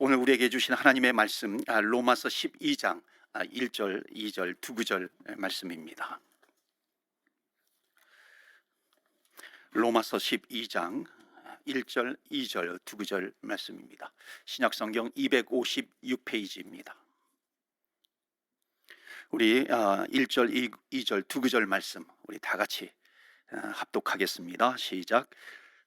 오늘 우리에게 주신 하나님의 말씀 로마서 12장 1절, 2절, 두 구절 말씀입니다. 로마서 12장 1절, 2절, 두 구절 말씀입니다. 신약성경 256페이지입니다. 우리 1절, 2절, 두 구절 말씀 우리 다 같이 합독하겠습니다. 시작.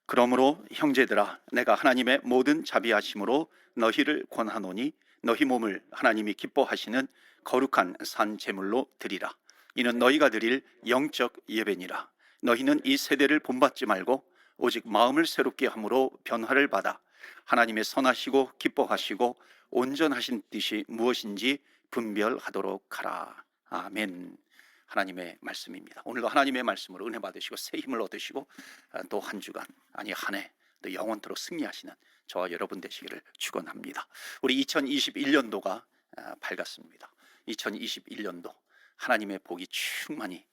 그러므로 형제들아, 내가 하나님의 모든 자비하심으로 너희를 권하노니 너희 몸을 하나님이 기뻐하시는 거룩한 산 제물로 드리라. 이는 너희가 드릴 영적 예배니라. 너희는 이 세대를 본받지 말고 오직 마음을 새롭게 함으로 변화를 받아 하나님의 선하시고 기뻐하시고 온전하신 뜻이 무엇인지 분별하도록 하라. 아멘. 하나님의 말씀입니다. 오늘도 하나님의 말씀으로 은혜 받으시고 새 힘을 얻으시고 또 한 주간 한 해 또 영원토록 승리하시는 저와 여러분 되시기를 축원합니다. 우리 2021년도가 밝았습니다. 2021년도 하나님의 복이 충만히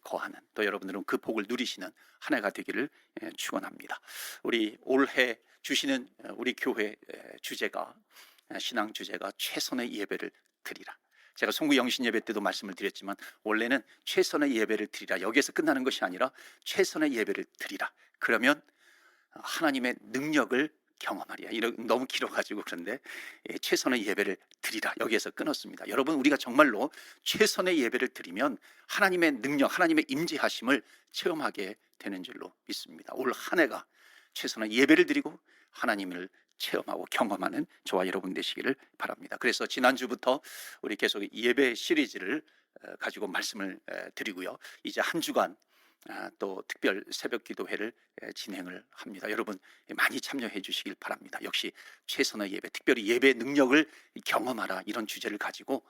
거하는, 또 여러분들은 그 복을 누리시는 한 해가 되기를 축원합니다. 우리 올해 주시는 우리 교회 주제가, 신앙 주제가 최선의 예배를 드리라. 제가 송구 영신 예배 때도 말씀을 드렸지만 원래는 최선의 예배를 드리라, 여기에서 끝나는 것이 아니라 최선의 예배를 드리라. 그러면 하나님의 능력을 경험하리라. 너무 길어가지고 그런데 최선의 예배를 드리라, 여기에서 끊었습니다. 여러분, 우리가 정말로 최선의 예배를 드리면 하나님의 능력, 하나님의 임재하심을 체험하게 되는 줄로 믿습니다. 올 한 해가 최선의 예배를 드리고 하나님을 체험하고 경험하는 저와 여러분 되시기를 바랍니다. 그래서 지난주부터 우리 계속 예배 시리즈를 가지고 말씀을 드리고요. 이제 한 주간 또 특별 새벽 기도회를 진행을 합니다. 여러분 많이 참여해 주시길 바랍니다. 역시 최선의 예배, 특별히 예배 능력을 경험하라, 이런 주제를 가지고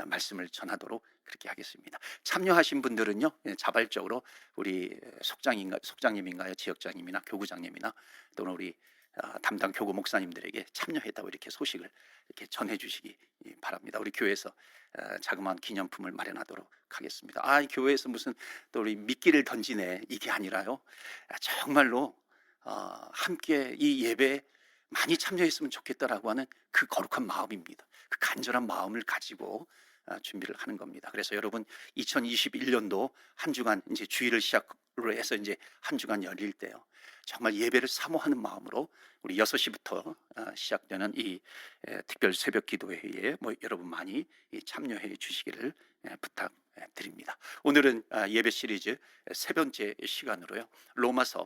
말씀을 전하도록 그렇게 하겠습니다. 참여하신 분들은요, 자발적으로 우리 속장님인가요, 지역장님이나 교구장님이나 또는 우리 담당 교구 목사님들에게 참여했다고 이렇게 소식을 이렇게 전해주시기 바랍니다. 우리 교회에서 자그마한 기념품을 마련하도록 하겠습니다. 교회에서 무슨 또 우리 미끼를 던지네, 이게 아니라요, 정말로 함께 이 예배에 많이 참여했으면 좋겠다라고 하는 그 거룩한 마음입니다. 그 간절한 마음을 가지고 준비를 하는 겁니다. 그래서 여러분 2021년도 한 주간 이제 주일을 시작으로 해서 이제 한 주간 열릴 때요, 정말 예배를 사모하는 마음으로 우리 6시부터 시작되는 이 특별 새벽 기도회에 여러분 많이 참여해 주시기를 부탁드립니다. 오늘은 예배 시리즈 세 번째 시간으로요,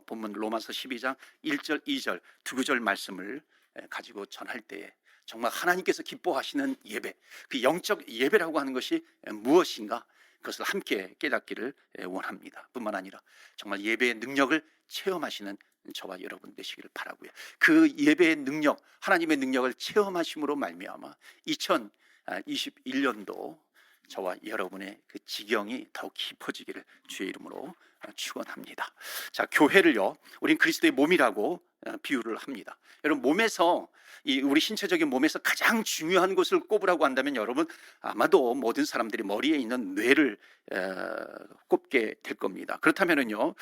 본문 로마서 12장 1절, 2절, 두 구절 말씀을 가지고 전할 때에 정말 하나님께서 기뻐하시는 예배, 그 영적 예배라고 하는 것이 무엇인가, 그것을 함께 깨닫기를 원합니다. 뿐만 아니라 정말 예배의 능력을 체험하시는 저와 여러분 되시기를 바라고요. 그 예배의 능력, 하나님의 능력을 체험하심으로 말미암아 2021년도 저와 여러분의 그 지경이 더욱 깊어지기를 주의 이름으로 축원합니다. 자, 교회를요, 우린 그리스도의 몸이라고 비유를 합니다. 여러분, 몸에서 우리 신체적인 몸에서 가장 중요한 곳을 꼽으라고 한다면 여러분 아마도 모든 사람들이 머리에 있는 뇌를 꼽게 될 겁니다. 그렇다면은요,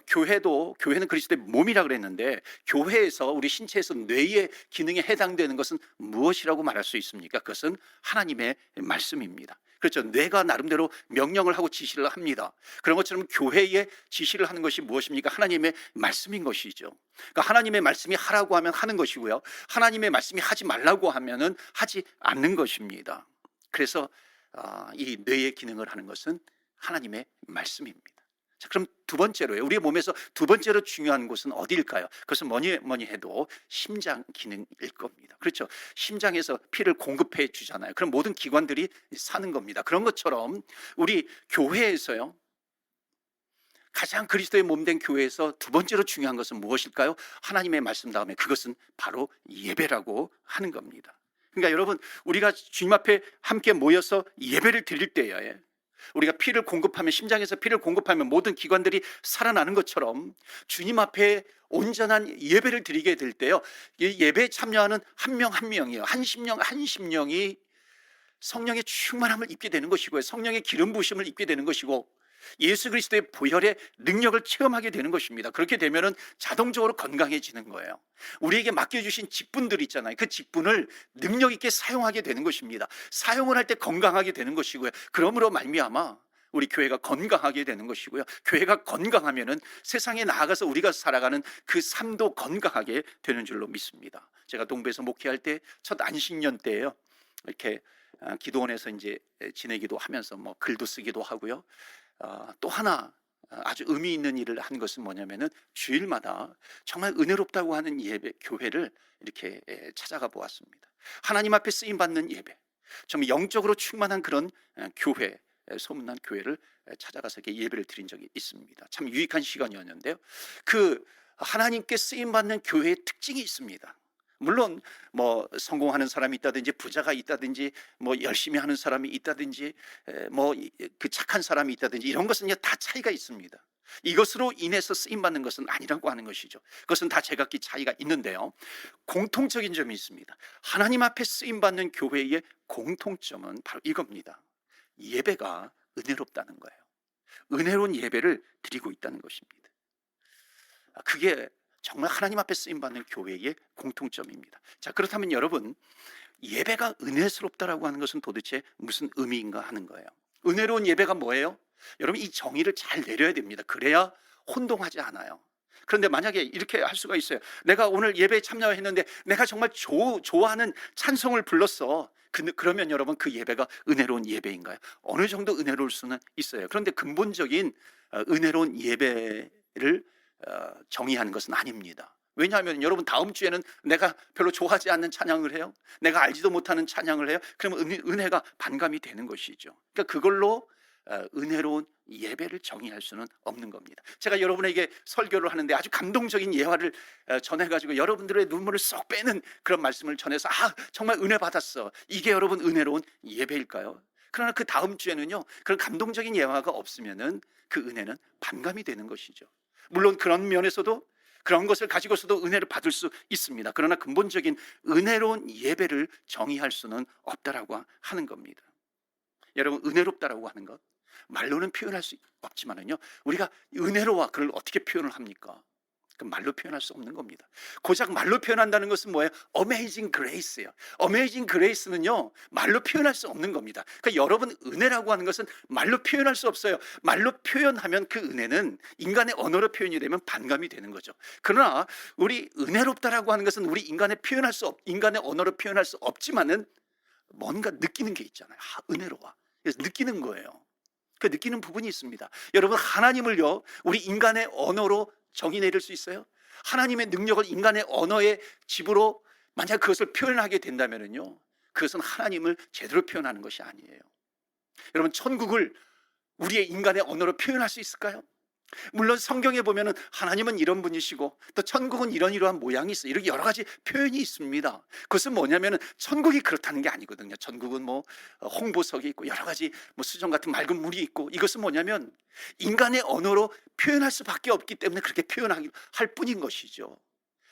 교회는 그리스도의 몸이라 그랬는데 교회에서 우리 신체에서 뇌의 기능에 해당되는 것은 무엇이라고 말할 수 있습니까? 그것은 하나님의 말씀입니다. 그렇죠. 뇌가 나름대로 명령을 하고 지시를 합니다. 그런 것처럼 교회에 지시를 하는 것이 무엇입니까? 하나님의 말씀인 것이죠. 그러니까 하나님의 말씀이 하라고 하면 하는 것이고요, 하나님의 말씀이 하지 말라고 하면은 하지 않는 것입니다. 그래서 이 뇌의 기능을 하는 것은 하나님의 말씀입니다. 자, 그럼 두 번째로요, 우리 몸에서 두 번째로 중요한 곳은 어디일까요? 그것은 뭐니 해도 심장 기능일 겁니다. 그렇죠. 심장에서 피를 공급해 주잖아요. 그럼 모든 기관들이 사는 겁니다. 그런 것처럼 우리 교회에서요, 가장 그리스도의 몸된 교회에서 두 번째로 중요한 것은 무엇일까요? 하나님의 말씀 다음에 그것은 바로 예배라고 하는 겁니다. 그러니까 여러분, 우리가 주님 앞에 함께 모여서 예배를 드릴 때에 우리가 피를 공급하면, 심장에서 피를 공급하면 모든 기관들이 살아나는 것처럼 주님 앞에 온전한 예배를 드리게 될 때요, 이 예배에 참여하는 한 명 한 명이요, 한 심령이 성령의 충만함을 입게 되는 것이고요, 성령의 기름 부으심을 입게 되는 것이고, 예수 그리스도의 보혈의 능력을 체험하게 되는 것입니다. 그렇게 되면은 자동적으로 건강해지는 거예요. 우리에게 맡겨주신 직분들 있잖아요. 그 직분을 능력 있게 사용하게 되는 것입니다. 사용을 할 때 건강하게 되는 것이고요. 그러므로 말미암아 우리 교회가 건강하게 되는 것이고요. 교회가 건강하면은 세상에 나아가서 우리가 살아가는 그 삶도 건강하게 되는 줄로 믿습니다. 제가 동부에서 목회할 때 첫 안식년 때예요. 이렇게 기도원에서 이제 지내기도 하면서 뭐 글도 쓰기도 하고요. 또 하나 아주 의미 있는 일을 한 것은 뭐냐면은 주일마다 정말 은혜롭다고 하는 예배 교회를 이렇게 찾아가 보았습니다. 하나님 앞에 쓰임 받는 예배, 정말 영적으로 충만한 그런 교회, 소문난 교회를 찾아가서 이렇게 예배를 드린 적이 있습니다. 참 유익한 시간이었는데요. 그 하나님께 쓰임 받는 교회의 특징이 있습니다. 물론 뭐 성공하는 사람이 있다든지 부자가 있다든지 뭐 열심히 하는 사람이 있다든지 뭐 그 착한 사람이 있다든지 이런 것은 다 차이가 있습니다. 이것으로 인해서 쓰임 받는 것은 아니라고 하는 것이죠. 그것은 다 제각기 차이가 있는데요. 공통적인 점이 있습니다. 하나님 앞에 쓰임 받는 교회의 공통점은 바로 이겁니다. 예배가 은혜롭다는 거예요. 은혜로운 예배를 드리고 있다는 것입니다. 그게 정말 하나님 앞에 쓰임받는 교회의 공통점입니다. 자, 그렇다면 여러분, 예배가 은혜스럽다라고 하는 것은 도대체 무슨 의미인가 하는 거예요. 은혜로운 예배가 뭐예요? 여러분, 이 정의를 잘 내려야 됩니다. 그래야 혼동하지 않아요. 그런데 만약에 이렇게 할 수가 있어요. 내가 오늘 예배에 참여했는데 내가 정말 좋아하는 찬송을 불렀어. 그러면 여러분, 그 예배가 은혜로운 예배인가요? 어느 정도 은혜로울 수는 있어요. 그런데 근본적인 은혜로운 예배를 정의하는 것은 아닙니다. 왜냐하면 여러분, 다음 주에는 내가 별로 좋아하지 않는 찬양을 해요. 내가 알지도 못하는 찬양을 해요. 그러면 은혜가 반감이 되는 것이죠. 그러니까 그걸로 은혜로운 예배를 정의할 수는 없는 겁니다. 제가 여러분에게 설교를 하는데 아주 감동적인 예화를 전해가지고 여러분들의 눈물을 쏙 빼는 그런 말씀을 전해서 정말 은혜 받았어, 이게 여러분 은혜로운 예배일까요? 그러나 그 다음 주에는요, 그런 감동적인 예화가 없으면은 그 은혜는 반감이 되는 것이죠. 물론 그런 면에서도, 그런 것을 가지고서도 은혜를 받을 수 있습니다. 그러나 근본적인 은혜로운 예배를 정의할 수는 없다라고 하는 겁니다. 여러분, 은혜롭다라고 하는 것 말로는 표현할 수 없지만은요, 우리가 은혜로워 그걸 어떻게 표현을 합니까? 그 말로 표현할 수 없는 겁니다. 고작 말로 표현한다는 것은 뭐예요? Amazing Grace예요. Amazing Grace는요, 말로 표현할 수 없는 겁니다. 그러니까 여러분, 은혜라고 하는 것은 말로 표현할 수 없어요. 말로 표현하면 그 은혜는 인간의 언어로 표현이 되면 반감이 되는 거죠. 그러나 우리 은혜롭다라고 하는 것은 우리 인간의 언어로 표현할 수 없지만은 뭔가 느끼는 게 있잖아요. 은혜로워. 그래서 느끼는 거예요. 그 느끼는 부분이 있습니다. 여러분, 하나님을요, 우리 인간의 언어로 정의 내릴 수 있어요? 하나님의 능력을 인간의 언어의 집으로 만약 그것을 표현하게 된다면요, 그것은 하나님을 제대로 표현하는 것이 아니에요. 여러분, 천국을 우리의 인간의 언어로 표현할 수 있을까요? 물론 성경에 보면은 하나님은 이런 분이시고 또 천국은 이러한 모양이 있어요. 이렇게 여러 가지 표현이 있습니다. 그것은 뭐냐면은 천국이 그렇다는 게 아니거든요. 천국은 뭐 홍보석이 있고 여러 가지 뭐 수정 같은 맑은 물이 있고, 이것은 뭐냐면 인간의 언어로 표현할 수밖에 없기 때문에 그렇게 표현할 뿐인 것이죠.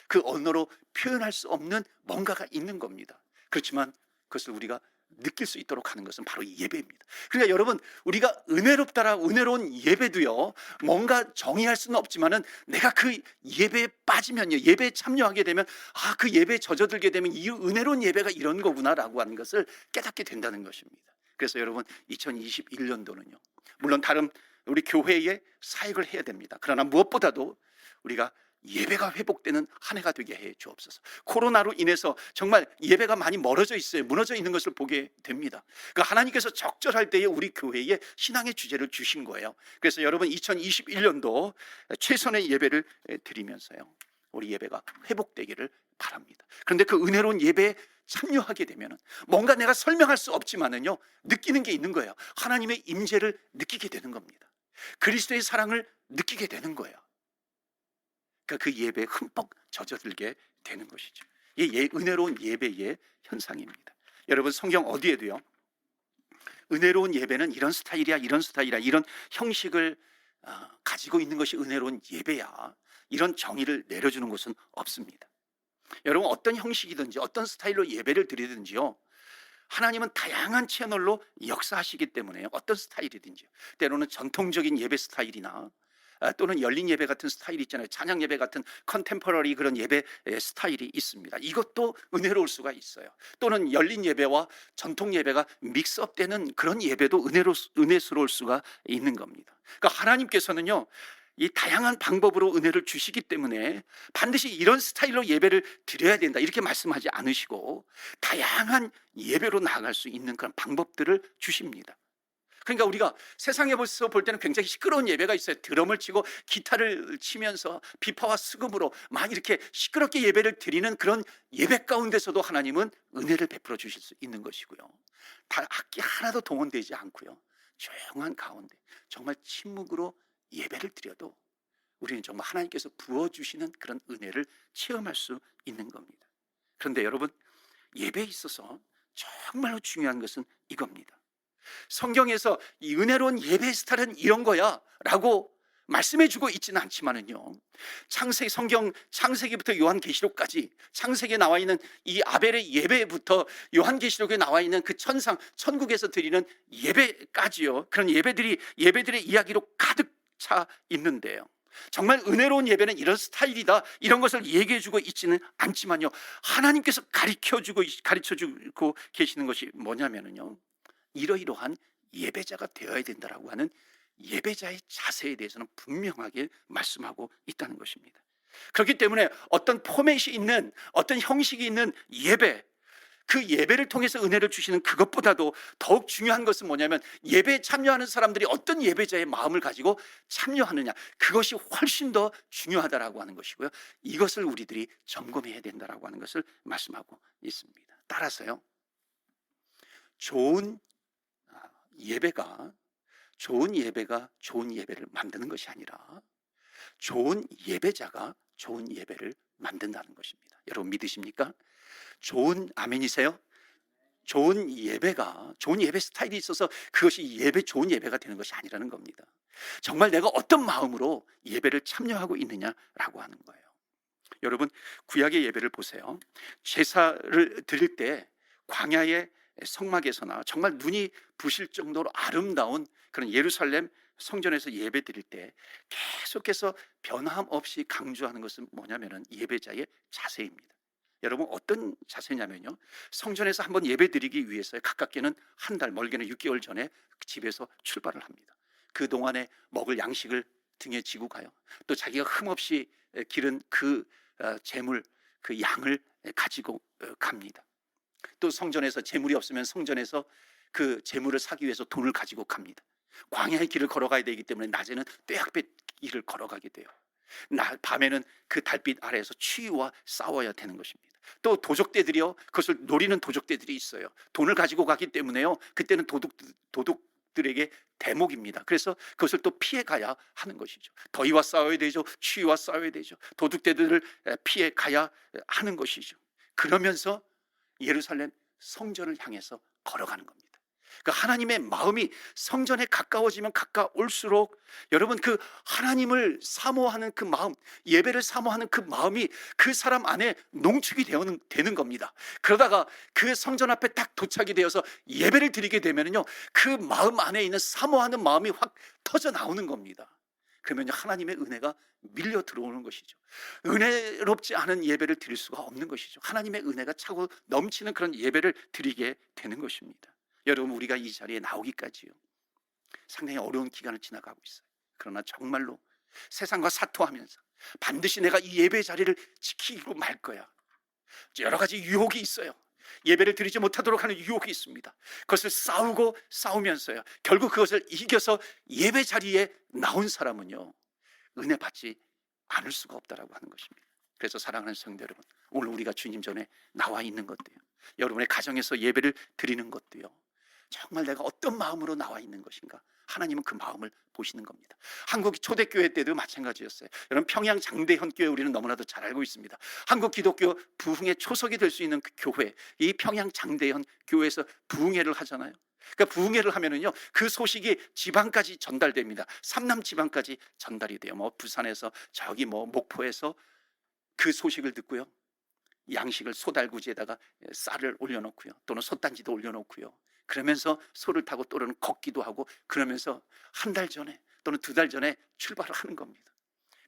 그 언어로 표현할 수 없는 뭔가가 있는 겁니다. 그렇지만 그것을 우리가 느낄 수 있도록 하는 것은 바로 이 예배입니다. 그러니까 여러분, 우리가 은혜로운 예배도요, 뭔가 정의할 수는 없지만은 내가 그 예배에 빠지면요, 예배에 참여하게 되면 그 예배에 젖어들게 되면 이 은혜로운 예배가 이런 거구나라고 하는 것을 깨닫게 된다는 것입니다. 그래서 여러분, 2021년도는요, 물론 다른 우리 교회에 사역을 해야 됩니다. 그러나 무엇보다도 우리가 예배가 회복되는 한 해가 되게 해 주옵소서. 코로나로 인해서 정말 예배가 많이 멀어져 있어요. 무너져 있는 것을 보게 됩니다. 그러니까 하나님께서 적절할 때에 우리 교회에 신앙의 주제를 주신 거예요. 그래서 여러분, 2021년도 최선의 예배를 드리면서요, 우리 예배가 회복되기를 바랍니다. 그런데 그 은혜로운 예배에 참여하게 되면은 뭔가 내가 설명할 수 없지만은요, 느끼는 게 있는 거예요. 하나님의 임재를 느끼게 되는 겁니다. 그리스도의 사랑을 느끼게 되는 거예요. 그 예배에 흠뻑 젖어들게 되는 것이죠. 이게 은혜로운 예배의 현상입니다. 여러분, 성경 어디에도요, 은혜로운 예배는 이런 스타일이야, 이런 형식을 가지고 있는 것이 은혜로운 예배야, 이런 정의를 내려주는 것은 없습니다. 여러분, 어떤 형식이든지 어떤 스타일로 예배를 드리든지요, 하나님은 다양한 채널로 역사하시기 때문에 어떤 스타일이든지, 때로는 전통적인 예배 스타일이나 또는 열린 예배 같은 스타일이 있잖아요. 찬양 예배 같은 컨템퍼러리 그런 예배 스타일이 있습니다. 이것도 은혜로울 수가 있어요. 또는 열린 예배와 전통 예배가 믹스업되는 그런 예배도 은혜스러울 수가 있는 겁니다. 그러니까 하나님께서는요, 이 다양한 방법으로 은혜를 주시기 때문에 반드시 이런 스타일로 예배를 드려야 된다 이렇게 말씀하지 않으시고 다양한 예배로 나아갈 수 있는 그런 방법들을 주십니다. 그러니까 우리가 세상에서 볼 때는 굉장히 시끄러운 예배가 있어요. 드럼을 치고 기타를 치면서 비파와 수금으로 막 이렇게 시끄럽게 예배를 드리는 그런 예배 가운데서도 하나님은 은혜를 베풀어 주실 수 있는 것이고요. 다 악기 하나도 동원되지 않고요, 조용한 가운데 정말 침묵으로 예배를 드려도 우리는 정말 하나님께서 부어주시는 그런 은혜를 체험할 수 있는 겁니다. 그런데 여러분, 예배에 있어서 정말로 중요한 것은 이겁니다. 성경에서 이 은혜로운 예배 스타일은 이런 거야 라고 말씀해주고 있지는 않지만은요, 성경 창세기부터 요한계시록까지 창세기에 나와 있는 이 아벨의 예배부터 요한계시록에 나와 있는 그 천국에서 드리는 예배까지요, 그런 예배들의 이야기로 가득 차 있는데요, 정말 은혜로운 예배는 이런 스타일이다 이런 것을 얘기해주고 있지는 않지만요, 하나님께서 가르쳐주고 계시는 것이 뭐냐면요, 이러이러한 예배자가 되어야 된다라고 하는 예배자의 자세에 대해서는 분명하게 말씀하고 있다는 것입니다. 그렇기 때문에 어떤 포맷이 있는, 어떤 형식이 있는 예배, 그 예배를 통해서 은혜를 주시는 그것보다도 더욱 중요한 것은 뭐냐면, 예배에 참여하는 사람들이 어떤 예배자의 마음을 가지고 참여하느냐, 그것이 훨씬 더 중요하다라고 하는 것이고요, 이것을 우리들이 점검해야 된다라고 하는 것을 말씀하고 있습니다. 따라서요, 좋은 예배가 좋은 예배를 만드는 것이 아니라 좋은 예배자가 좋은 예배를 만든다는 것입니다. 여러분 믿으십니까? 아멘이세요? 좋은 예배 스타일이 있어서 그것이 좋은 예배가 되는 것이 아니라는 겁니다. 정말 내가 어떤 마음으로 예배를 참여하고 있느냐라고 하는 거예요. 여러분, 구약의 예배를 보세요. 제사를 드릴 때 광야의 성막에서나 정말 눈이 부실 정도로 아름다운 그런 예루살렘 성전에서 예배 드릴 때 계속해서 변함없이 강조하는 것은 뭐냐면은 예배자의 자세입니다. 여러분, 어떤 자세냐면요, 성전에서 한번 예배 드리기 위해서 가깝게는 한 달, 멀게는 6개월 전에 집에서 출발을 합니다. 그동안에 먹을 양식을 등에 지고 가요. 또 자기가 흠없이 기른 그 재물, 그 양을 가지고 갑니다. 또 성전에서 재물이 없으면 성전에서 그 재물을 사기 위해서 돈을 가지고 갑니다. 광야의 길을 걸어가야 되기 때문에 낮에는 떼약볕 길을 걸어가게 돼요. 밤에는 그 달빛 아래에서 추위와 싸워야 되는 것입니다. 또 도적대들이요, 그것을 노리는 도적대들이 있어요. 돈을 가지고 가기 때문에요, 그때는 도둑들에게 대목입니다. 그래서 그것을 또 피해 가야 하는 것이죠. 더위와 싸워야 되죠. 추위와 싸워야 되죠. 도둑대들을 피해 가야 하는 것이죠. 그러면서 예루살렘 성전을 향해서 걸어가는 겁니다. 그러니까 하나님의 마음이 성전에 가까워지면 가까울수록 여러분, 그 하나님을 사모하는 그 마음, 예배를 사모하는 그 마음이 그 사람 안에 농축이 되는 겁니다. 그러다가 그 성전 앞에 딱 도착이 되어서 예배를 드리게 되면요, 그 마음 안에 있는 사모하는 마음이 확 터져 나오는 겁니다. 그러면 하나님의 은혜가 밀려 들어오는 것이죠. 은혜롭지 않은 예배를 드릴 수가 없는 것이죠. 하나님의 은혜가 차고 넘치는 그런 예배를 드리게 되는 것입니다. 여러분, 우리가 이 자리에 나오기까지요, 상당히 어려운 기간을 지나가고 있어요. 그러나 정말로 세상과 사토하면서 반드시 내가 이 예배 자리를 지키고 말 거야. 여러 가지 유혹이 있어요. 예배를 드리지 못하도록 하는 유혹이 있습니다. 그것을 싸우면서요, 결국 그것을 이겨서 예배 자리에 나온 사람은요, 은혜 받지 않을 수가 없다라고 하는 것입니다. 그래서 사랑하는 성도 여러분, 오늘 우리가 주님 전에 나와 있는 것도요, 여러분의 가정에서 예배를 드리는 것도요, 정말 내가 어떤 마음으로 나와 있는 것인가, 하나님은 그 마음을 보시는 겁니다. 한국 초대교회 때도 마찬가지였어요. 여러분, 평양 장대현 교회 우리는 너무나도 잘 알고 있습니다. 한국 기독교 부흥의 초석이 될 수 있는 그 교회, 이 평양 장대현 교회에서 부흥회를 하잖아요. 그러니까 부흥회를 하면은요, 그 소식이 지방까지 전달됩니다. 삼남 지방까지 전달이 돼요. 부산에서 저기 목포에서 그 소식을 듣고요, 양식을 소달구지에다가 쌀을 올려놓고요, 또는 솥단지도 올려놓고요, 그러면서 소를 타고 또는 걷기도 하고, 그러면서 한 달 전에 또는 두 달 전에 출발을 하는 겁니다.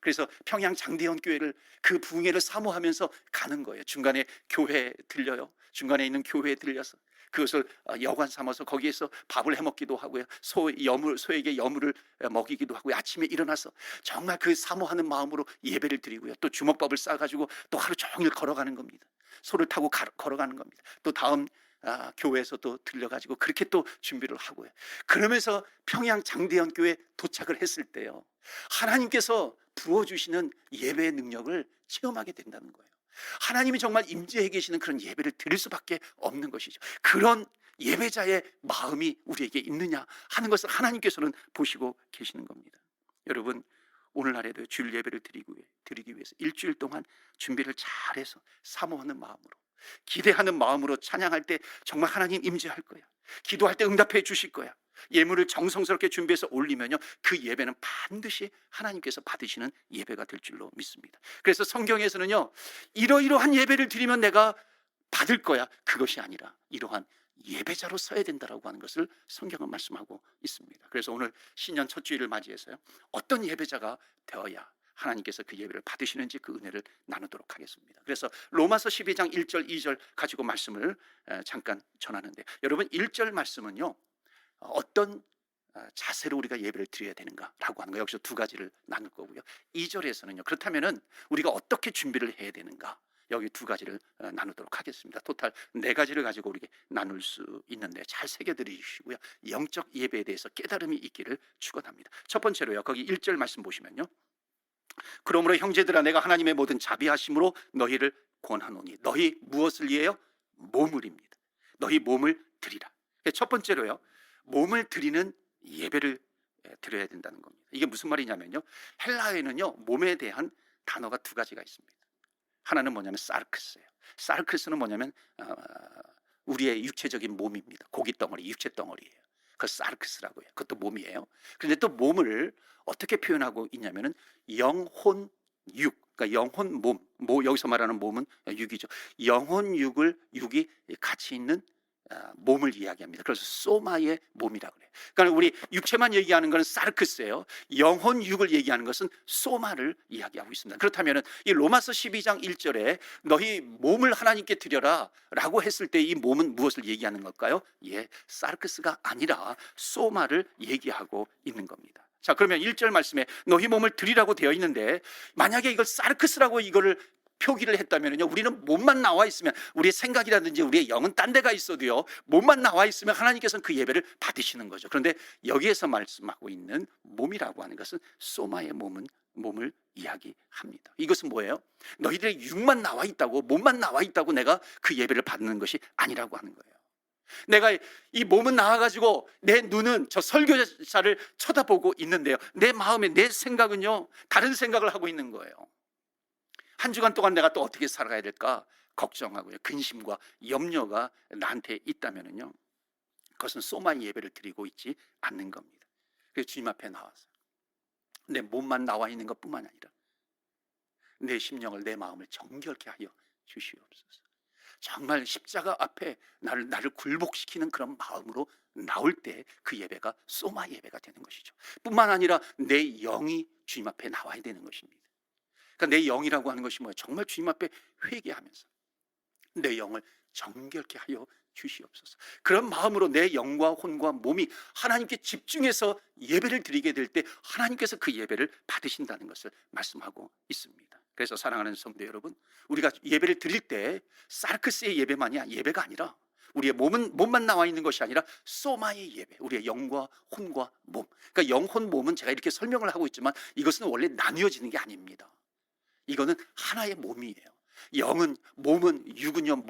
그래서 평양 장대현 교회를, 그 부흥회를 사모하면서 가는 거예요. 중간에 교회에 들려요. 중간에 있는 교회에 들려서 그것을 여관 삼아서 거기에서 밥을 해 먹기도 하고요, 소에게 여물을 먹이기도 하고요, 아침에 일어나서 정말 그 사모하는 마음으로 예배를 드리고요, 또 주먹밥을 싸가지고 또 하루 종일 걸어가는 겁니다. 소를 타고 걸어가는 겁니다. 또 다음 교회에서 또 들려가지고 그렇게 또 준비를 하고요. 그러면서 평양 장대현 교회에 도착을 했을 때요, 하나님께서 부어주시는 예배의 능력을 체험하게 된다는 거예요. 하나님이 정말 임재해 계시는 그런 예배를 드릴 수밖에 없는 것이죠. 그런 예배자의 마음이 우리에게 있느냐 하는 것을 하나님께서는 보시고 계시는 겁니다. 여러분, 오늘날에도 주일 예배를 드리기 위해서 일주일 동안 준비를 잘해서 사모하는 마음으로, 기대하는 마음으로 찬양할 때 정말 하나님 임재할 거야, 기도할 때 응답해 주실 거야, 예물을 정성스럽게 준비해서 올리면요, 그 예배는 반드시 하나님께서 받으시는 예배가 될 줄로 믿습니다. 그래서 성경에서는요, 이러이러한 예배를 드리면 내가 받을 거야, 그것이 아니라 이러한 예배자로 서야 된다라고 하는 것을 성경은 말씀하고 있습니다. 그래서 오늘 신년 첫 주일을 맞이해서요, 어떤 예배자가 되어야 하나님께서 그 예배를 받으시는지 그 은혜를 나누도록 하겠습니다. 그래서 로마서 12장 1절 2절 가지고 말씀을 잠깐 전하는데, 여러분 1절 말씀은요, 어떤 자세로 우리가 예배를 드려야 되는가라고 하는 거, 여기서 두 가지를 나눌 거고요. 2절에서는요, 그렇다면은 우리가 어떻게 준비를 해야 되는가, 여기 두 가지를 나누도록 하겠습니다. 토탈 네 가지를 가지고 우리가 나눌 수 있는데 잘 새겨들으시고요, 영적 예배에 대해서 깨달음이 있기를 축원합니다. 첫 번째로요, 거기 1절 말씀 보시면요, 그러므로 형제들아, 내가 하나님의 모든 자비하심으로 너희를 권하노니. 너희 무엇을 위해요? 몸을입니다. 너희 몸을 드리라. 첫 번째로요, 몸을 드리는 예배를 드려야 된다는 겁니다. 이게 무슨 말이냐면요, 헬라어에는요, 몸에 대한 단어가 두 가지가 있습니다. 하나는 뭐냐면 사르크스예요. 사르크스는 뭐냐면 우리의 육체적인 몸입니다. 고기 덩어리, 육체 덩어리예요. 그 사르크스라고 해요. 그것도 몸이에요. 그런데 또 몸을 어떻게 표현하고 있냐면은 영혼 육, 그러니까 영혼 몸, 여기서 말하는 몸은 육이죠. 영혼 육이 같이 있는 몸을 이야기합니다. 그래서 소마의 몸이라고 그래요. 그러니까 우리 육체만 얘기하는 것은 사르크스예요. 영혼 육을 얘기하는 것은 소마를 이야기하고 있습니다. 그렇다면 이 로마서 12장 1절에 너희 몸을 하나님께 드려라 라고 했을 때 이 몸은 무엇을 얘기하는 걸까요? 예, 사르크스가 아니라 소마를 얘기하고 있는 겁니다. 자, 그러면 1절 말씀에 너희 몸을 드리라고 되어 있는데, 만약에 이걸 사르크스라고 이거를 표기를 했다면요, 우리는 몸만 나와 있으면, 우리의 생각이라든지 우리의 영은 딴 데가 있어도요, 몸만 나와 있으면 하나님께서는 그 예배를 받으시는 거죠. 그런데 여기에서 말씀하고 있는 몸이라고 하는 것은 소마의 몸을 이야기합니다. 이것은 뭐예요? 너희들의 육만 나와 있다고, 몸만 나와 있다고 내가 그 예배를 받는 것이 아니라고 하는 거예요. 내가 이 몸은 나와가지고 내 눈은 저 설교자를 쳐다보고 있는데요, 내 마음에, 내 생각은요, 다른 생각을 하고 있는 거예요. 한 주간 동안 내가 또 어떻게 살아가야 될까 걱정하고요, 근심과 염려가 나한테 있다면요, 그것은 소마의 예배를 드리고 있지 않는 겁니다. 그래서 주님 앞에 나와서 내 몸만 나와 있는 것뿐만 아니라 내 심령을, 내 마음을 정결케 하여 주시옵소서. 정말 십자가 앞에 나를 굴복시키는 그런 마음으로 나올 때 그 예배가 소마 예배가 되는 것이죠. 뿐만 아니라 내 영이 주님 앞에 나와야 되는 것입니다. 그러니까 내 영이라고 하는 것이 뭐예요? 정말 주님 앞에 회개하면서 내 영을 정결케 하여 주시옵소서. 그런 마음으로 내 영과 혼과 몸이 하나님께 집중해서 예배를 드리게 될 때 하나님께서 그 예배를 받으신다는 것을 말씀하고 있습니다. 그래서 사랑하는 성도 여러분, 우리가 예배를 드릴 때 사르크스의 예배가 아니라, 우리의 몸만 나와 있는 것이 아니라 소마의 예배, 우리의 영과 혼과 몸. 그러니까 영혼 몸은 제가 이렇게 설명을 하고 있지만 이것은 원래 나뉘어지는 게 아닙니다. 이거는 하나의 몸이에요. 몸은 육은요,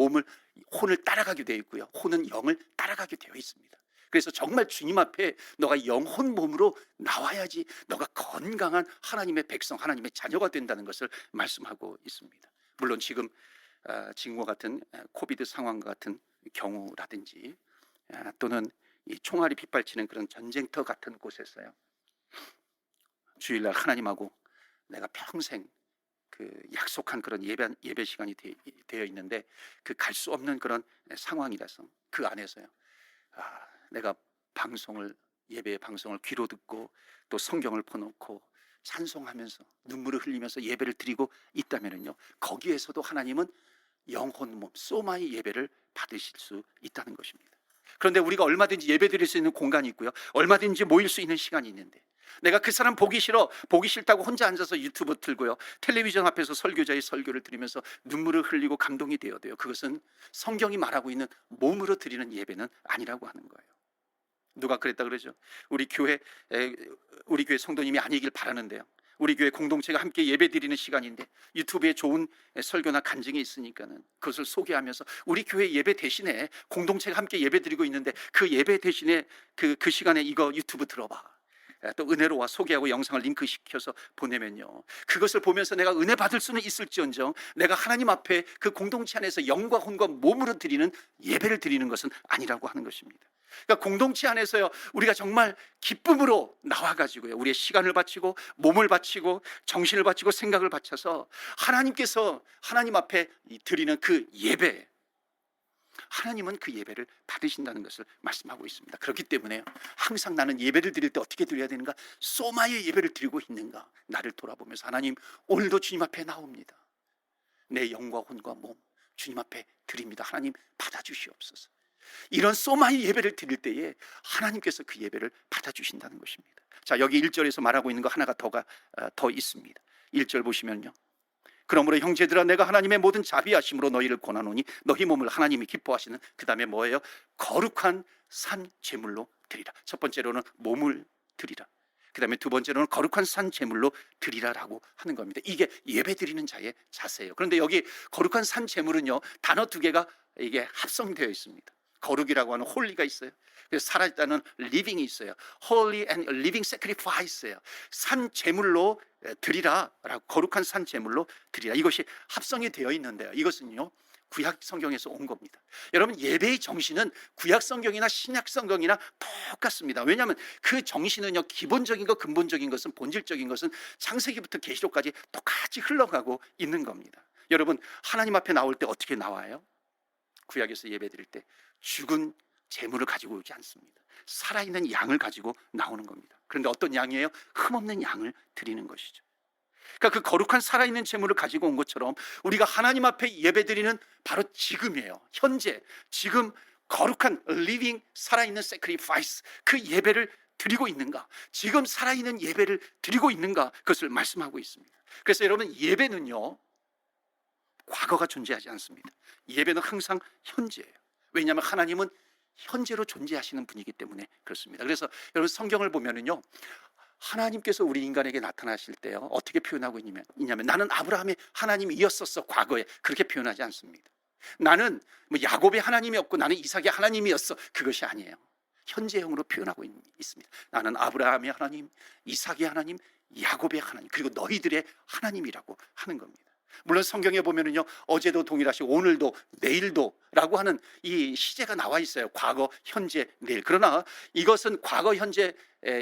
혼을 따라가게 되어 있고요, 혼은 영을 따라가게 되어 있습니다. 그래서 정말 주님 앞에 너가 영혼 몸으로 나와야지 너가 건강한 하나님의 백성, 하나님의 자녀가 된다는 것을 말씀하고 있습니다. 물론 지금과 같은 코비드 상황과 같은 경우라든지 또는 이 총알이 빗발치는 그런 전쟁터 같은 곳에서요, 주일날 하나님하고 내가 평생 그 약속한 그런 예배 시간이 되어 있는데 그 갈 수 없는 그런 상황이라서 그 안에서요. 내가 예배 방송을 귀로 듣고 또 성경을 펴놓고 찬송하면서 눈물을 흘리면서 예배를 드리고 있다면은요, 거기에서도 하나님은 영혼 몸 소마의 예배를 받으실 수 있다는 것입니다. 그런데 우리가 얼마든지 예배 드릴 수 있는 공간이 있고요, 얼마든지 모일 수 있는 시간이 있는데 내가 그 사람 보기 싫다고 혼자 앉아서 유튜브 틀고요, 텔레비전 앞에서 설교자의 설교를 들으면서 눈물을 흘리고 감동이 되어도요, 그것은 성경이 말하고 있는 몸으로 드리는 예배는 아니라고 하는 거예요. 누가 그랬다 그러죠? 우리 교회 성도님이 아니길 바라는데요, 우리 교회 공동체가 함께 예배 드리는 시간인데 유튜브에 좋은 설교나 간증이 있으니까는 그것을 소개하면서 우리 교회 예배 대신에 공동체가 함께 예배 드리고 있는데 그 예배 대신에 그 시간에 이거 유튜브 들어봐, 또 은혜로와 소개하고 영상을 링크시켜서 보내면요, 그것을 보면서 내가 은혜 받을 수는 있을지언정 내가 하나님 앞에 그 공동체 안에서 영과 혼과 몸으로 드리는 예배를 드리는 것은 아니라고 하는 것입니다. 그러니까 공동체 안에서요, 우리가 정말 기쁨으로 나와가지고요, 우리의 시간을 바치고 몸을 바치고 정신을 바치고 생각을 바쳐서 하나님께서 하나님 앞에 드리는 그 예배, 하나님은 그 예배를 받으신다는 것을 말씀하고 있습니다. 그렇기 때문에 항상 나는 예배를 드릴 때 어떻게 드려야 되는가? 소마의 예배를 드리고 있는가? 나를 돌아보면서 하나님, 오늘도 주님 앞에 나옵니다. 내 영과 혼과 몸 주님 앞에 드립니다. 하나님 받아주시옵소서. 이런 소마의 예배를 드릴 때에 하나님께서 그 예배를 받아주신다는 것입니다. 자, 여기 1절에서 말하고 있는 거 하나가 더 있습니다. 1절 보시면요, 그러므로 형제들아, 내가 하나님의 모든 자비하심으로 너희를 권하노니 너희 몸을 하나님이 기뻐하시는, 그 다음에 뭐예요? 거룩한 산 제물로 드리라. 첫 번째로는 몸을 드리라, 그 다음에 두 번째로는 거룩한 산 제물로 드리라라고 하는 겁니다. 이게 예배 드리는 자의 자세예요. 그런데 여기 거룩한 산 제물은요, 단어 두 개가 이게 합성되어 있습니다. 거룩이라고 하는 홀리가 있어요. 그래서 살아있다는 living이 있어요. Holy and living sacrifice예요. 산 제물로 드리라라고, 거룩한 산 제물로 드리라, 이것이 합성이 되어 있는데요, 이것은요 구약 성경에서 온 겁니다. 여러분, 예배의 정신은 구약 성경이나 신약 성경이나 똑같습니다. 왜냐하면 그 정신은요, 기본적인 것, 근본적인 것은, 본질적인 것은 창세기부터 계시록까지 똑같이 흘러가고 있는 겁니다. 여러분, 하나님 앞에 나올 때 어떻게 나와요? 구약에서 예배 드릴 때 죽은 재물을 가지고 오지 않습니다. 살아있는 양을 가지고 나오는 겁니다. 그런데 어떤 양이에요? 흠없는 양을 드리는 것이죠. 그러니까 그 거룩한 살아있는 재물을 가지고 온 것처럼 우리가 하나님 앞에 예배 드리는 바로 지금이에요. 현재, 지금 거룩한 living, 살아있는 sacrifice, 그 예배를 드리고 있는가? 지금 살아있는 예배를 드리고 있는가? 그것을 말씀하고 있습니다. 그래서 여러분, 예배는요 과거가 존재하지 않습니다. 예배는 항상 현재예요. 왜냐하면 하나님은 현재로 존재하시는 분이기 때문에 그렇습니다. 그래서 여러분, 성경을 보면은요, 하나님께서 우리 인간에게 나타나실 때요 어떻게 표현하고 있냐면 나는 아브라함의 하나님이었었어, 과거에. 그렇게 표현하지 않습니다. 나는 야곱의 하나님이었고 나는 이삭의 하나님이었어, 그것이 아니에요. 현재형으로 표현하고 있습니다. 나는 아브라함의 하나님, 이삭의 하나님, 야곱의 하나님, 그리고 너희들의 하나님이라고 하는 겁니다. 물론 성경에 보면은요, 어제도 동일하시고 오늘도 내일도 라고 하는 이 시제가 나와 있어요. 과거, 현재, 내일. 그러나 이것은 과거, 현재,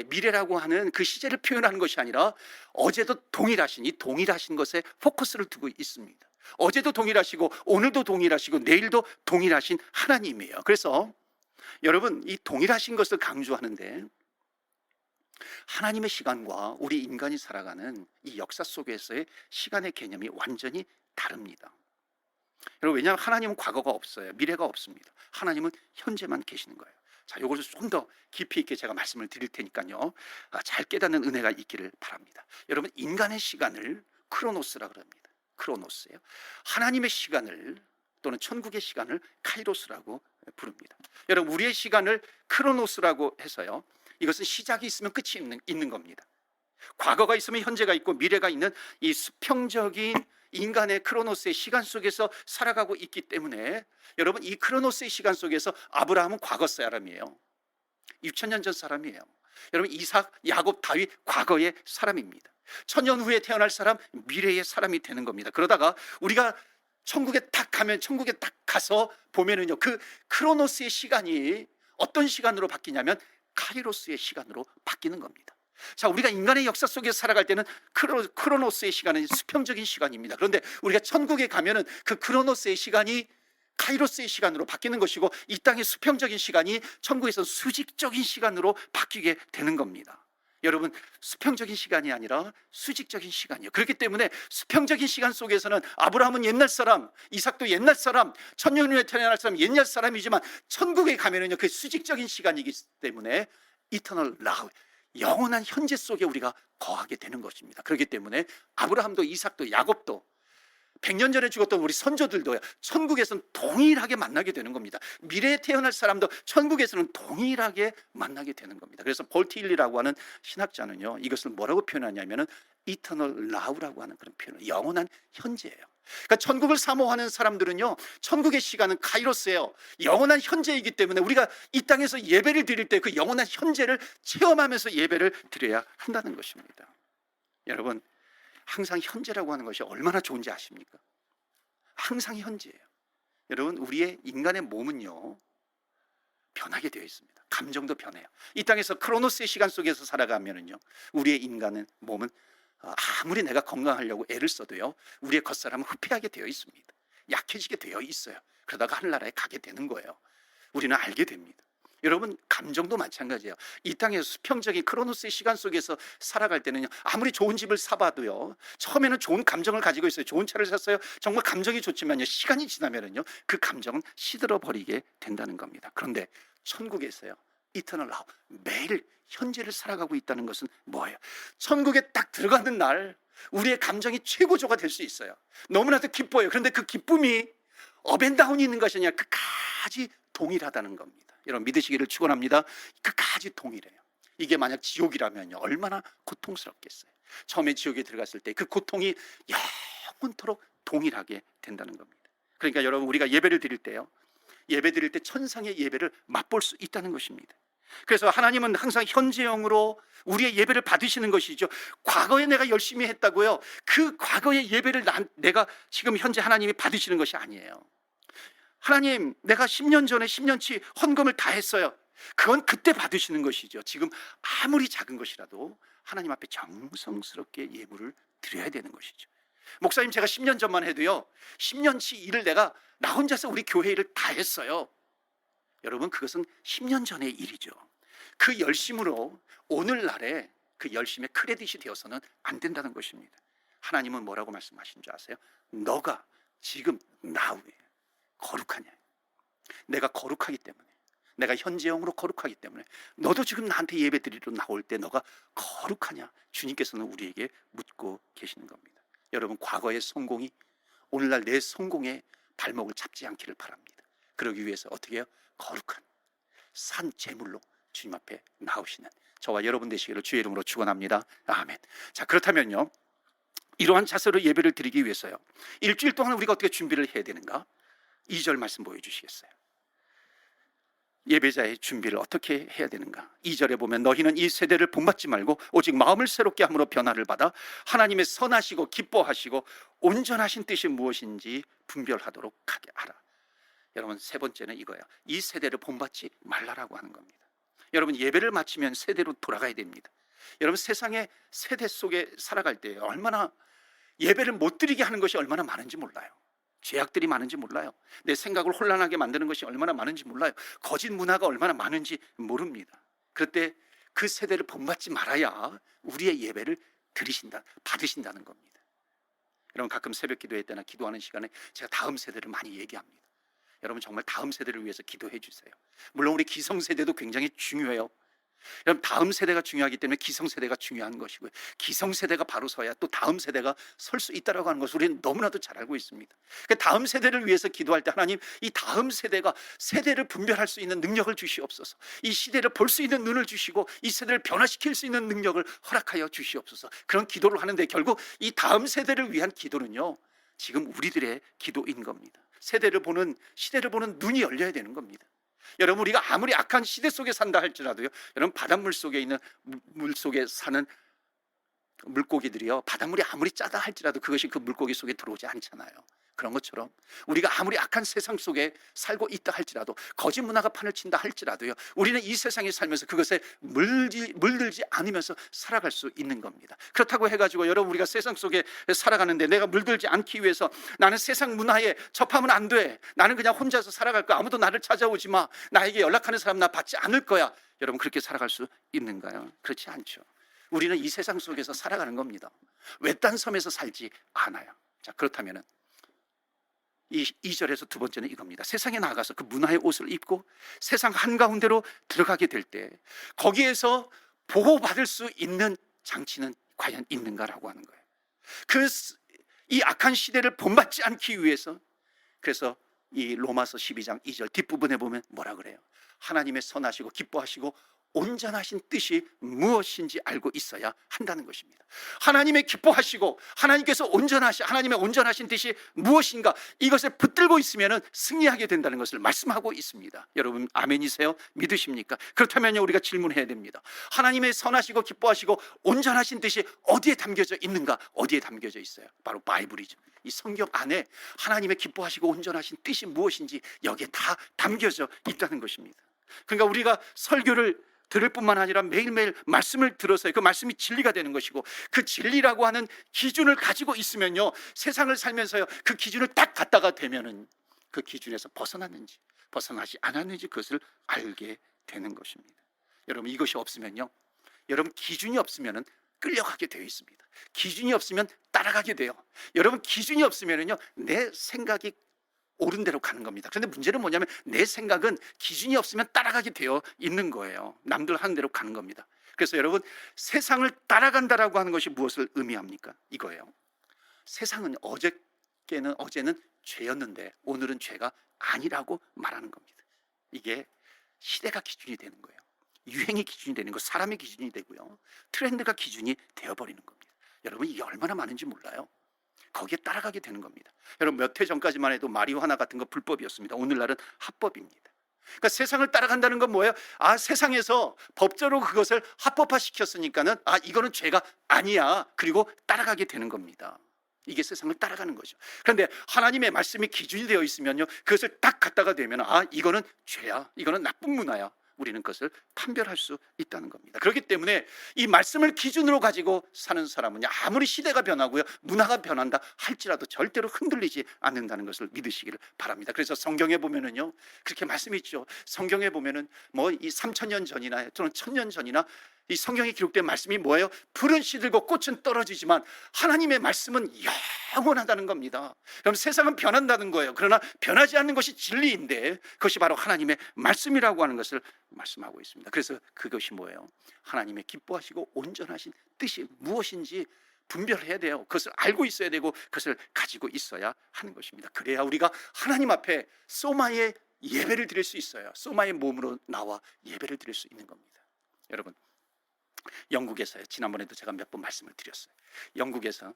미래라고 하는 그 시제를 표현하는 것이 아니라 어제도 동일하신, 이 동일하신 것에 포커스를 두고 있습니다. 어제도 동일하시고 오늘도 동일하시고 내일도 동일하신 하나님이에요. 그래서 여러분, 이 동일하신 것을 강조하는데 하나님의 시간과 우리 인간이 살아가는 이 역사 속에서의 시간의 개념이 완전히 다릅니다. 여러분, 왜냐하면 하나님은 과거가 없어요. 미래가 없습니다. 하나님은 현재만 계시는 거예요. 자, 이것을 좀 더 깊이 있게 제가 말씀을 드릴 테니까요, 잘 깨닫는 은혜가 있기를 바랍니다. 여러분, 인간의 시간을 크로노스라 그럽니다. 크로노스예요. 하나님의 시간을, 또는 천국의 시간을 카이로스라고 부릅니다. 여러분, 우리의 시간을 크로노스라고 해서요, 이것은 시작이 있으면 끝이 있는 겁니다. 과거가 있으면 현재가 있고 미래가 있는 이 수평적인 인간의 크로노스의 시간 속에서 살아가고 있기 때문에 여러분, 이 크로노스의 시간 속에서 아브라함은 과거 사람이에요. 6,000년 전 사람이에요. 여러분, 이삭, 야곱, 다윗 과거의 사람입니다. 1,000년 후에 태어날 사람, 미래의 사람이 되는 겁니다. 그러다가 우리가 천국에 딱 가면, 천국에 딱 가서 보면은요, 그 크로노스의 시간이 어떤 시간으로 바뀌냐면 카이로스의 시간으로 바뀌는 겁니다. 자, 우리가 인간의 역사 속에서 살아갈 때는 크로노스의 시간은 수평적인 시간입니다. 그런데 우리가 천국에 가면은 그 크로노스의 시간이 카이로스의 시간으로 바뀌는 것이고, 이 땅의 수평적인 시간이 천국에서 수직적인 시간으로 바뀌게 되는 겁니다. 여러분, 수평적인 시간이 아니라 수직적인 시간이에요. 그렇기 때문에 수평적인 시간 속에서는 아브라함은 옛날 사람, 이삭도 옛날 사람, 천년 후에 태어날 사람 옛날 사람이지만, 천국에 가면은요 그 수직적인 시간이기 때문에 이터널 라우, 영원한 현재 속에 우리가 거하게 되는 것입니다. 그렇기 때문에 아브라함도 이삭도 야곱도 100년 전에 죽었던 우리 선조들도요, 천국에서는 동일하게 만나게 되는 겁니다. 미래에 태어날 사람도 천국에서는 동일하게 만나게 되는 겁니다. 그래서 볼티일리라고 하는 신학자는요, 이것을 뭐라고 표현하냐면은 이터널 라우라고 하는 그런 표현을, 영원한 현재예요. 그러니까 천국을 사모하는 사람들은요, 천국의 시간은 카이로스예요. 영원한 현재이기 때문에 우리가 이 땅에서 예배를 드릴 때 그 영원한 현재를 체험하면서 예배를 드려야 한다는 것입니다. 여러분, 항상 현재라고 하는 것이 얼마나 좋은지 아십니까? 항상 현재예요. 여러분, 우리의 인간의 몸은요 변하게 되어 있습니다. 감정도 변해요. 이 땅에서 크로노스의 시간 속에서 살아가면은요, 우리의 인간은 몸은 아무리 내가 건강하려고 애를 써도요, 우리의 겉사람은 후패하게 되어 있습니다. 약해지게 되어 있어요. 그러다가 하늘나라에 가게 되는 거예요. 우리는 알게 됩니다. 여러분, 감정도 마찬가지예요. 이 땅의 수평적인 크로노스의 시간 속에서 살아갈 때는요, 아무리 좋은 집을 사봐도요, 처음에는 좋은 감정을 가지고 있어요. 좋은 차를 샀어요. 정말 감정이 좋지만요, 시간이 지나면은요 그 감정은 시들어 버리게 된다는 겁니다. 그런데 천국에서요, 이터널 라우, 매일 현재를 살아가고 있다는 것은 뭐예요? 천국에 딱 들어가는 날 우리의 감정이 최고조가 될 수 있어요. 너무나도 기뻐요. 그런데 그 기쁨이 업앤다운이 있는 것이 아니라 끝까지 동일하다는 겁니다. 여러분, 믿으시기를 축원합니다. 끝까지 동일해요. 이게 만약 지옥이라면요, 얼마나 고통스럽겠어요. 처음에 지옥에 들어갔을 때 그 고통이 영원토록 동일하게 된다는 겁니다. 그러니까 여러분, 우리가 예배를 드릴 때요, 예배 드릴 때 천상의 예배를 맛볼 수 있다는 것입니다. 그래서 하나님은 항상 현재형으로 우리의 예배를 받으시는 것이죠. 과거에 내가 열심히 했다고요, 그 과거의 예배를 내가 지금 현재 하나님이 받으시는 것이 아니에요. 하나님, 내가 10년 전에 10년치 헌금을 다 했어요. 그건 그때 받으시는 것이죠. 지금 아무리 작은 것이라도 하나님 앞에 정성스럽게 예물을 드려야 되는 것이죠. 목사님, 제가 10년 전만 해도요, 10년치 일을 내가 나 혼자서 우리 교회 일을 다 했어요. 여러분, 그것은 10년 전의 일이죠. 그 열심으로 오늘날에 그 열심의 크레딧이 되어서는 안 된다는 것입니다. 하나님은 뭐라고 말씀하신 줄 아세요? 너가 지금 나 위에 거룩하냐? 내가 거룩하기 때문에, 내가 현재형으로 거룩하기 때문에 너도 지금 나한테 예배 드리러 나올 때 너가 거룩하냐? 주님께서는 우리에게 묻고 계시는 겁니다. 여러분, 과거의 성공이 오늘날 내 성공의 발목을 잡지 않기를 바랍니다. 그러기 위해서 어떻게 해요? 거룩한 산 제물로 주님 앞에 나오시는 저와 여러분 되시기를 주의 이름으로 축원합니다. 아멘. 자, 그렇다면요, 이러한 자세로 예배를 드리기 위해서요, 일주일 동안 우리가 어떻게 준비를 해야 되는가? 2절 말씀 보여주시겠어요? 예배자의 준비를 어떻게 해야 되는가? 2절에 보면, 너희는 이 세대를 본받지 말고 오직 마음을 새롭게 함으로 변화를 받아 하나님의 선하시고 기뻐하시고 온전하신 뜻이 무엇인지 분별하도록 하게 하라. 여러분, 세 번째는 이거예요. 이 세대를 본받지 말라라고 하는 겁니다. 여러분, 예배를 마치면 세대로 돌아가야 됩니다. 여러분, 세상의 세대 속에 살아갈 때 얼마나 예배를 못 드리게 하는 것이 얼마나 많은지 몰라요. 죄악들이 많은지 몰라요. 내 생각을 혼란하게 만드는 것이 얼마나 많은지 몰라요. 거짓 문화가 얼마나 많은지 모릅니다. 그때 그 세대를 본받지 말아야 우리의 예배를 받으신다는 겁니다. 여러분, 가끔 새벽 기도회 때나 기도하는 시간에 제가 다음 세대를 많이 얘기합니다. 여러분, 정말 다음 세대를 위해서 기도해 주세요. 물론 우리 기성세대도 굉장히 중요해요. 여러분, 다음 세대가 중요하기 때문에 기성세대가 중요한 것이고요, 기성세대가 바로 서야 또 다음 세대가 설 수 있다고 하는 것을 우리는 너무나도 잘 알고 있습니다. 그러니까 다음 세대를 위해서 기도할 때, 하나님, 이 다음 세대가 세대를 분별할 수 있는 능력을 주시옵소서. 이 시대를 볼 수 있는 눈을 주시고 이 세대를 변화시킬 수 있는 능력을 허락하여 주시옵소서. 그런 기도를 하는데 결국 이 다음 세대를 위한 기도는요, 지금 우리들의 기도인 겁니다. 시대를 보는 눈이 열려야 되는 겁니다. 여러분, 우리가 아무리 악한 시대 속에 산다 할지라도요, 여러분, 바닷물 속에 있는 물 속에 사는 물고기들이요, 바닷물이 아무리 짜다 할지라도 그것이 그 물고기 속에 들어오지 않잖아요. 그런 것처럼 우리가 아무리 악한 세상 속에 살고 있다 할지라도, 거짓 문화가 판을 친다 할지라도요, 우리는 이 세상에 살면서 그것에 물들지 않으면서 살아갈 수 있는 겁니다. 그렇다고 해가지고 여러분, 우리가 세상 속에 살아가는데 내가 물들지 않기 위해서 나는 세상 문화에 접하면 안 돼, 나는 그냥 혼자서 살아갈 거야, 아무도 나를 찾아오지 마, 나에게 연락하는 사람 나 받지 않을 거야, 여러분 그렇게 살아갈 수 있는가요? 그렇지 않죠. 우리는 이 세상 속에서 살아가는 겁니다. 외딴 섬에서 살지 않아요. 자, 그렇다면은 이 2절에서 두 번째는 이겁니다. 세상에 나가서 그 문화의 옷을 입고 세상 한가운데로 들어가게 될 때 거기에서 보호받을 수 있는 장치는 과연 있는가라고 하는 거예요. 이 악한 시대를 본받지 않기 위해서, 그래서 이 로마서 12장 2절 뒷부분에 보면 뭐라 그래요? 하나님의 선하시고 기뻐하시고 온전하신 뜻이 무엇인지 알고 있어야 한다는 것입니다. 하나님의 기뻐하시고 하나님의 온전하신 뜻이 무엇인가, 이것을 붙들고 있으면 승리하게 된다는 것을 말씀하고 있습니다. 여러분 아멘이세요? 믿으십니까? 그렇다면 우리가 질문해야 됩니다. 하나님의 선하시고 기뻐하시고 온전하신 뜻이 어디에 담겨져 있는가? 어디에 담겨져 있어요? 바로 바이블이죠. 이 성경 안에 하나님의 기뻐하시고 온전하신 뜻이 무엇인지 여기에 다 담겨져 있다는 것입니다. 그러니까 우리가 설교를 들을 뿐만 아니라 매일매일 말씀을 들어서 그 말씀이 진리가 되는 것이고, 그 진리라고 하는 기준을 가지고 있으면요, 세상을 살면서요, 그 기준을 딱 갖다가 대면은 그 기준에서 벗어났는지 벗어나지 않았는지 그것을 알게 되는 것입니다. 여러분 이것이 없으면요, 여러분 기준이 없으면은 끌려가게 되어 있습니다. 기준이 없으면 따라가게 돼요. 여러분 기준이 없으면은요, 내 생각이 옳은 대로 가는 겁니다. 그런데 문제는 뭐냐면 내 생각은 기준이 없으면 따라가게 되어 있는 거예요. 남들 하는 대로 가는 겁니다. 그래서 여러분, 세상을 따라간다라고 하는 것이 무엇을 의미합니까? 이거예요. 세상은 어제는 죄였는데 오늘은 죄가 아니라고 말하는 겁니다. 이게 시대가 기준이 되는 거예요. 유행이 기준이 되는 거, 사람의 기준이 되고요, 트렌드가 기준이 되어버리는 겁니다. 여러분 이게 얼마나 많은지 몰라요. 거기에 따라가게 되는 겁니다. 여러분 몇 해 전까지만 해도 마리화나 같은 거 불법이었습니다. 오늘날은 합법입니다. 그러니까 세상을 따라간다는 건 뭐예요? 세상에서 법적으로 그것을 합법화 시켰으니까는 이거는 죄가 아니야, 그리고 따라가게 되는 겁니다. 이게 세상을 따라가는 거죠. 그런데 하나님의 말씀이 기준이 되어 있으면요, 그것을 딱 갖다가 대면 이거는 죄야, 이거는 나쁜 문화야, 우리는 그것을 판별할 수 있다는 겁니다. 그렇기 때문에 이 말씀을 기준으로 가지고 사는 사람은 아무리 시대가 변하고요, 문화가 변한다 할지라도 절대로 흔들리지 않는다는 것을 믿으시기를 바랍니다. 그래서 성경에 보면은요, 그렇게 말씀이 있죠. 성경에 보면은 이 3000년 전이나 또는 1000년 전이나 이 성경에 기록된 말씀이 뭐예요? 풀은 시들고 꽃은 떨어지지만 하나님의 말씀은 영원하다는 겁니다. 그럼 세상은 변한다는 거예요. 그러나 변하지 않는 것이 진리인데 그것이 바로 하나님의 말씀이라고 하는 것을 말씀하고 있습니다. 그래서 그것이 뭐예요? 하나님의 기뻐하시고 온전하신 뜻이 무엇인지 분별해야 돼요. 그것을 알고 있어야 되고 그것을 가지고 있어야 하는 것입니다. 그래야 우리가 하나님 앞에 소마의 예배를 드릴 수 있어요. 소마의 몸으로 나와 예배를 드릴 수 있는 겁니다. 여러분, 영국에서요, 지난번에도 제가 몇 번 말씀을 드렸어요. 영국에서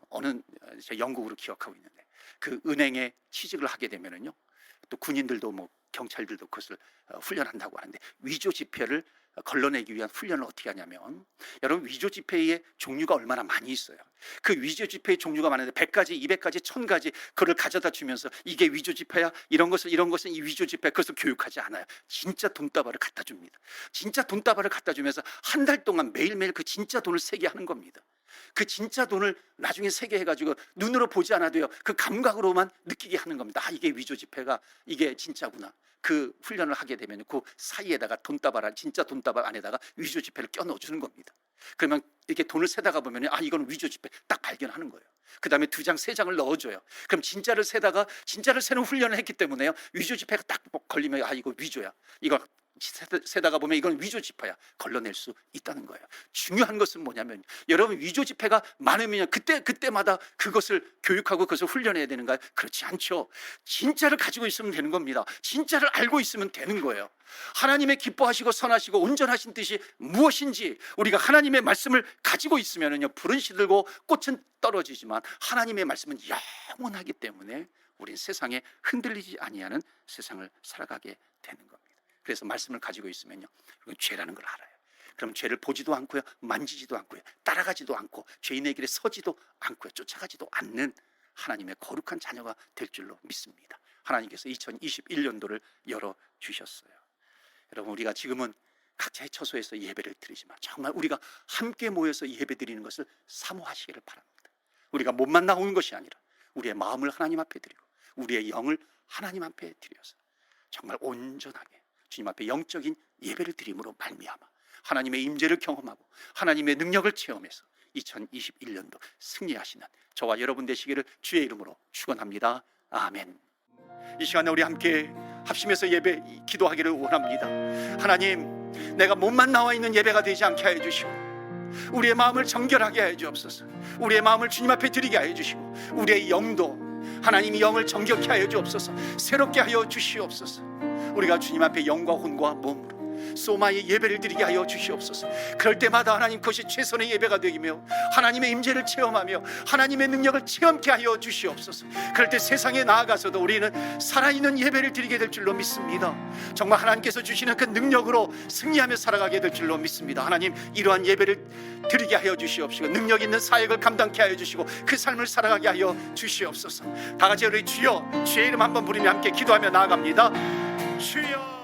제가 영국으로 기억하고 있는데, 그 은행에 취직을 하게 되면은요, 또 군인들도 경찰들도 그것을 훈련한다고 하는데, 위조 지폐를 걸러내기 위한 훈련을 어떻게 하냐면, 여러분 위조 지폐의 종류가 얼마나 많이 있어요. 그 위조 지폐의 종류가 많은데 100가지, 200가지, 1000가지 그걸 가져다 주면서 이게 위조 지폐야, 이런 것은 이 위조 지폐, 그것을 교육하지 않아요. 진짜 돈다발을 갖다 줍니다. 진짜 돈다발을 갖다 주면서 한 달 동안 매일매일 그 진짜 돈을 세게 하는 겁니다. 그 진짜 돈을 나중에 세게 해가지고 눈으로 보지 않아도요, 그 감각으로만 느끼게 하는 겁니다. 이게 위조 지폐가 이게 진짜구나. 그 훈련을 하게 되면 그 사이에다가 진짜 돈다발 안에다가 위조 지폐를 껴 넣어주는 겁니다. 그러면 이렇게 돈을 세다가 보면 이거는 위조 지폐 딱 발견하는 거예요. 그 다음에 2장, 3장을 넣어줘요. 그럼 진짜를 세는 훈련을 했기 때문에요, 위조 지폐가 딱 걸리면 이거 위조야, 이거 세다가 보면 이건 위조 지폐야, 걸러낼 수 있다는 거예요. 중요한 것은 뭐냐면, 여러분 위조 지폐가 많으면 그때마다 그것을 교육하고 그것을 훈련해야 되는가요? 그렇지 않죠. 진짜를 가지고 있으면 되는 겁니다. 진짜를 알고 있으면 되는 거예요. 하나님의 기뻐하시고 선하시고 온전하신 뜻이 무엇인지 우리가 하나님의 말씀을 가지고 있으면은요, 불은 시들고 꽃은 떨어지지만 하나님의 말씀은 영원하기 때문에 우린 세상에 흔들리지 아니하는 세상을 살아가게 되는 겁니다. 그래서 말씀을 가지고 있으면요, 이건 죄라는 걸 알아요. 그럼 죄를 보지도 않고요, 만지지도 않고요, 따라가지도 않고 죄인의 길에 서지도 않고요, 쫓아가지도 않는 하나님의 거룩한 자녀가 될 줄로 믿습니다. 하나님께서 2021년도를 열어주셨어요. 여러분, 우리가 지금은 각자의 처소에서 예배를 드리지만 정말 우리가 함께 모여서 예배 드리는 것을 사모하시기를 바랍니다. 우리가 몸만 나오는 것이 아니라 우리의 마음을 하나님 앞에 드리고 우리의 영을 하나님 앞에 드려서 정말 온전하게 주님 앞에 영적인 예배를 드림으로 말미암아 하나님의 임재를 경험하고 하나님의 능력을 체험해서 2021년도 승리하시는 저와 여러분 되시기를 주의 이름으로 축원합니다. 아멘. 이 시간에 우리 함께 합심해서 예배 기도하기를 원합니다. 하나님, 내가 몸만 나와 있는 예배가 되지 않게 하여 주시고 우리의 마음을 정결하게 하여 주옵소서. 우리의 마음을 주님 앞에 드리게 하여 주시고 우리의 영도 하나님이 영을 정결케 하여 주옵소서. 새롭게 하여 주시옵소서. 우리가 주님 앞에 영과 혼과 몸으로 소마의 예배를 드리게 하여 주시옵소서. 그럴 때마다 하나님, 그것이 최선의 예배가 되며 하나님의 임재를 체험하며 하나님의 능력을 체험케 하여 주시옵소서. 그럴 때 세상에 나아가서도 우리는 살아있는 예배를 드리게 될 줄로 믿습니다. 정말 하나님께서 주시는 그 능력으로 승리하며 살아가게 될 줄로 믿습니다. 하나님, 이러한 예배를 드리게 하여 주시옵시고 능력 있는 사역을 감당케 하여 주시고 그 삶을 살아가게 하여 주시옵소서. 다 같이 우리 주여, 주의 이름 한번 부르며 함께 기도하며 나아갑니다. 주여.